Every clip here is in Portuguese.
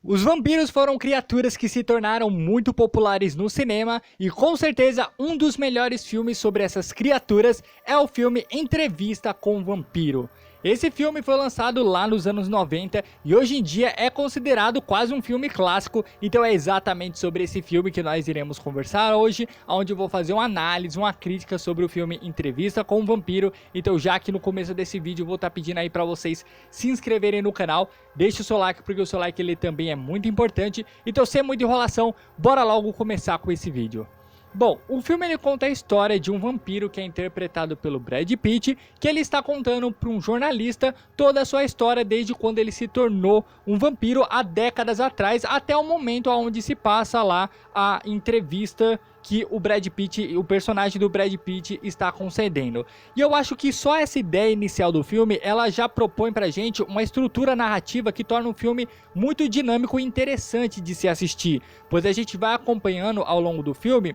Os vampiros foram criaturas que se tornaram muito populares no cinema e com certeza um dos melhores filmes sobre essas criaturas é o filme Entrevista com o Vampiro. Esse filme foi lançado lá nos anos 90 e hoje em dia é considerado quase um filme clássico, então é exatamente sobre esse filme que nós iremos conversar hoje, onde eu vou fazer uma análise, uma crítica sobre o filme Entrevista com o Vampiro. Então já aqui no começo desse vídeo eu vou estar pedindo aí para vocês se inscreverem no canal, deixe o seu like porque o seu like ele também é muito importante. Então sem muita enrolação, bora logo começar com esse vídeo. Bom, o filme ele conta a história de um vampiro que é interpretado pelo Brad Pitt, que ele está contando para um jornalista toda a sua história desde quando ele se tornou um vampiro há décadas atrás, até o momento onde se passa lá a entrevista que o Brad Pitt, o personagem do Brad Pitt está concedendo. E eu acho que só essa ideia inicial do filme, ela já propõe pra gente uma estrutura narrativa que torna o filme muito dinâmico e interessante de se assistir, pois a gente vai acompanhando ao longo do filme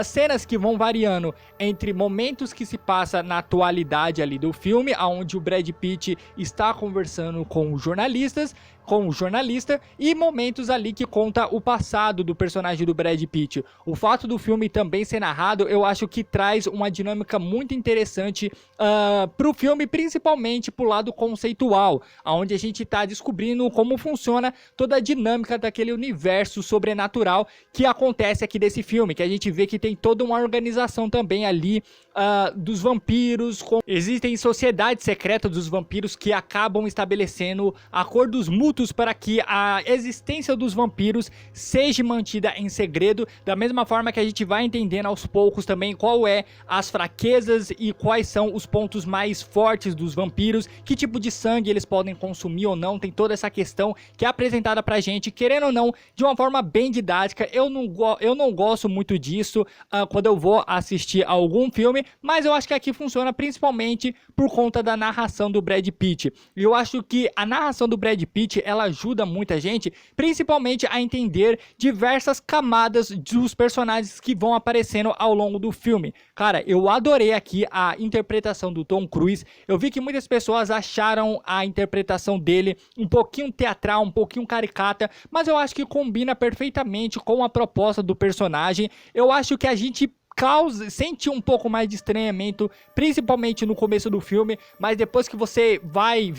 cenas que vão variando entre momentos que se passa na atualidade ali do filme, onde o Brad Pitt está conversando com os jornalistas, com o jornalista, e momentos ali que conta o passado do personagem do Brad Pitt. O fato do filme também ser narrado, eu acho que traz uma dinâmica muito interessante pro filme, principalmente pro lado conceitual, onde a gente tá descobrindo como funciona toda a dinâmica daquele universo sobrenatural que acontece aqui desse filme, que a gente vê que tem toda uma organização também ali dos vampiros. Existem sociedades secretas dos vampiros que acabam estabelecendo acordos mútuos para que a existência dos vampiros seja mantida em segredo, da mesma forma que a gente vai entendendo aos poucos também qual é as fraquezas e quais são os pontos mais fortes dos vampiros, que tipo de sangue eles podem consumir ou não. Tem toda essa questão que é apresentada pra gente, querendo ou não, de uma forma bem didática. Eu não gosto muito disso quando eu vou assistir algum filme, mas eu acho que aqui funciona principalmente por conta da narração do Brad Pitt. E eu acho que a narração do Brad Pitt, ela ajuda muita gente, principalmente a entender diversas camadas dos personagens que vão aparecendo ao longo do filme. Cara, eu adorei aqui a interpretação do Tom Cruise. Eu vi que muitas pessoas acharam a interpretação dele um pouquinho teatral, um pouquinho caricata, mas eu acho que combina perfeitamente com a proposta do personagem. Eu acho que a gente sente um pouco mais de estranhamento, principalmente no começo do filme, mas depois que você vai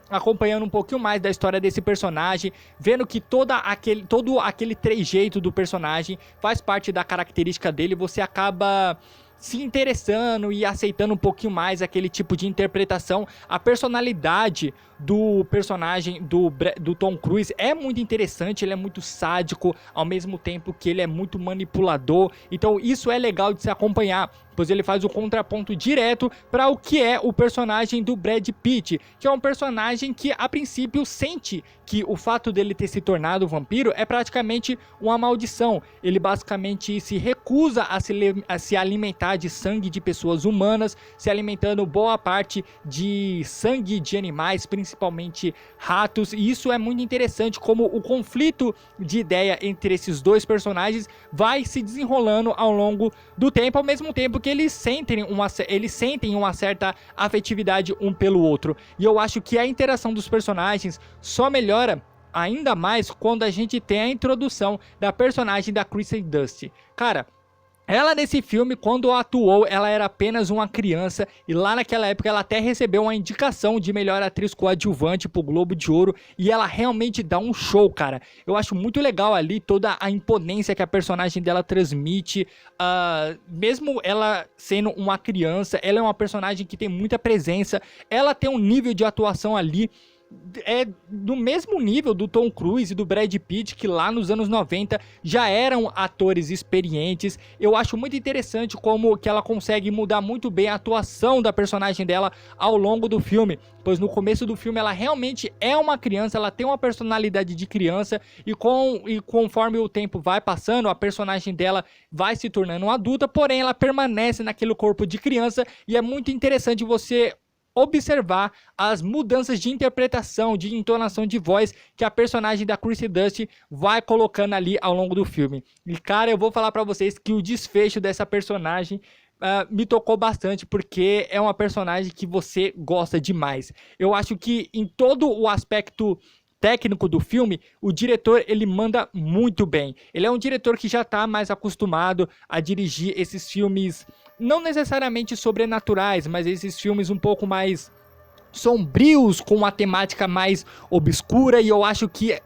acompanhando um pouquinho mais da história desse personagem, vendo que todo aquele trejeito do personagem faz parte da característica dele, você acaba se interessando e aceitando um pouquinho mais aquele tipo de interpretação. A personalidade do personagem do Tom Cruise é muito interessante, ele é muito sádico, ao mesmo tempo que ele é muito manipulador, então isso é legal de se acompanhar, pois ele faz o contraponto direto para o que é o personagem do Brad Pitt, que é um personagem que a princípio sente que o fato dele ter se tornado vampiro é praticamente uma maldição. Ele basicamente se recusa a se alimentar de sangue de pessoas humanas, se alimentando boa parte de sangue de animais, principalmente ratos, e isso é muito interessante como o conflito de ideia entre esses dois personagens vai se desenrolando ao longo do tempo, ao mesmo tempo que eles sentem uma certa afetividade um pelo outro. E eu acho que a interação dos personagens só melhora ainda mais quando a gente tem a introdução da personagem da Kristen Dunst. Cara, ela nesse filme, quando atuou, ela era apenas uma criança e lá naquela época ela até recebeu uma indicação de melhor atriz coadjuvante pro Globo de Ouro e ela realmente dá um show, cara. Eu acho muito legal ali toda a imponência que a personagem dela transmite, mesmo ela sendo uma criança, ela é uma personagem que tem muita presença, ela tem um nível de atuação ali do mesmo nível do Tom Cruise e do Brad Pitt, que lá nos anos 90 já eram atores experientes. Eu acho muito interessante como que ela consegue mudar muito bem a atuação da personagem dela ao longo do filme, pois no começo do filme ela realmente é uma criança, ela tem uma personalidade de criança e conforme o tempo vai passando, a personagem dela vai se tornando adulta, porém ela permanece naquele corpo de criança e é muito interessante você observar as mudanças de interpretação, de entonação de voz que a personagem da Kristen Dunst vai colocando ali ao longo do filme. E cara, eu vou falar pra vocês que o desfecho dessa personagem me tocou bastante, porque é uma personagem que você gosta demais. Eu acho que em todo o aspecto técnico do filme, o diretor ele manda muito bem. Ele é um diretor que já está mais acostumado a dirigir esses filmes, não necessariamente sobrenaturais, mas esses filmes um pouco mais sombrios, com uma temática mais obscura, e eu acho que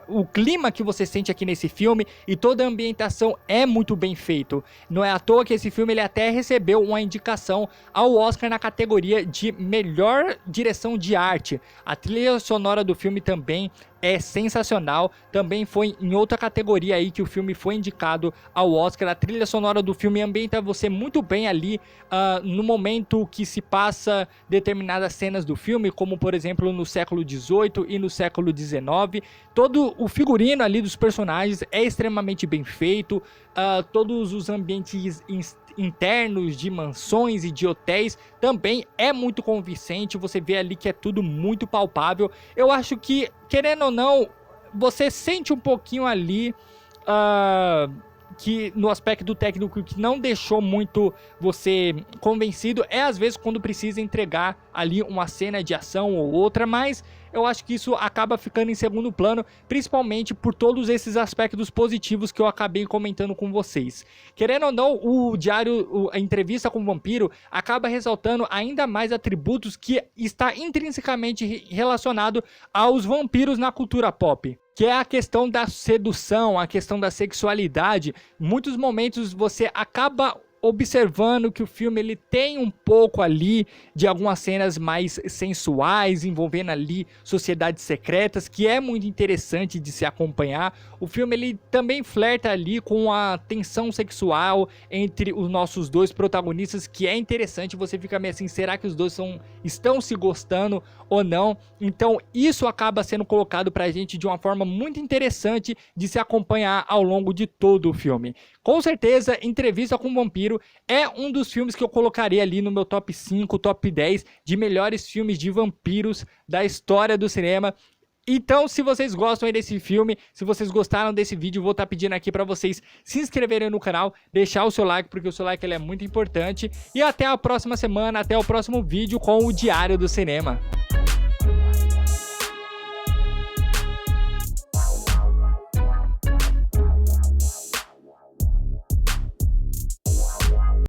o clima que você sente aqui nesse filme e toda a ambientação é muito bem feito. Não é à toa que esse filme ele até recebeu uma indicação ao Oscar na categoria de melhor direção de arte. A trilha sonora do filme também é sensacional, também foi em outra categoria aí que o filme foi indicado ao Oscar. A trilha sonora do filme ambienta você muito bem ali no momento que se passa determinadas cenas do filme, como por exemplo no século XVIII e no século XIX. Todo o figurino ali dos personagens é extremamente bem feito, todos os ambientes internos de mansões e de hotéis também é muito convincente, você vê ali que é tudo muito palpável. Eu acho que, querendo ou não, você sente um pouquinho ali que no aspecto técnico que não deixou muito você convencido é às vezes quando precisa entregar ali uma cena de ação ou outra, mas eu acho que isso acaba ficando em segundo plano, principalmente por todos esses aspectos positivos que eu acabei comentando com vocês. Querendo ou não, a entrevista com o vampiro acaba ressaltando ainda mais atributos que está intrinsecamente relacionado aos vampiros na cultura pop, que é a questão da sedução, a questão da sexualidade. Em muitos momentos você acaba observando que o filme ele tem um pouco ali de algumas cenas mais sensuais, envolvendo ali sociedades secretas, que é muito interessante de se acompanhar. O filme ele também flerta ali com a tensão sexual entre os nossos dois protagonistas, que é interessante, você fica meio assim, será que os dois estão se gostando ou não? Então isso acaba sendo colocado pra gente de uma forma muito interessante de se acompanhar ao longo de todo o filme. Com certeza, Entrevista com o Vampiro é um dos filmes que eu colocaria ali no meu top 5, top 10 de melhores filmes de vampiros da história do cinema. Então, se vocês gostam aí desse filme, se vocês gostaram desse vídeo, vou estar pedindo aqui para vocês se inscreverem no canal, deixar o seu like, porque o seu like ele é muito importante. E até a próxima semana, até o próximo vídeo com o Diário do Cinema.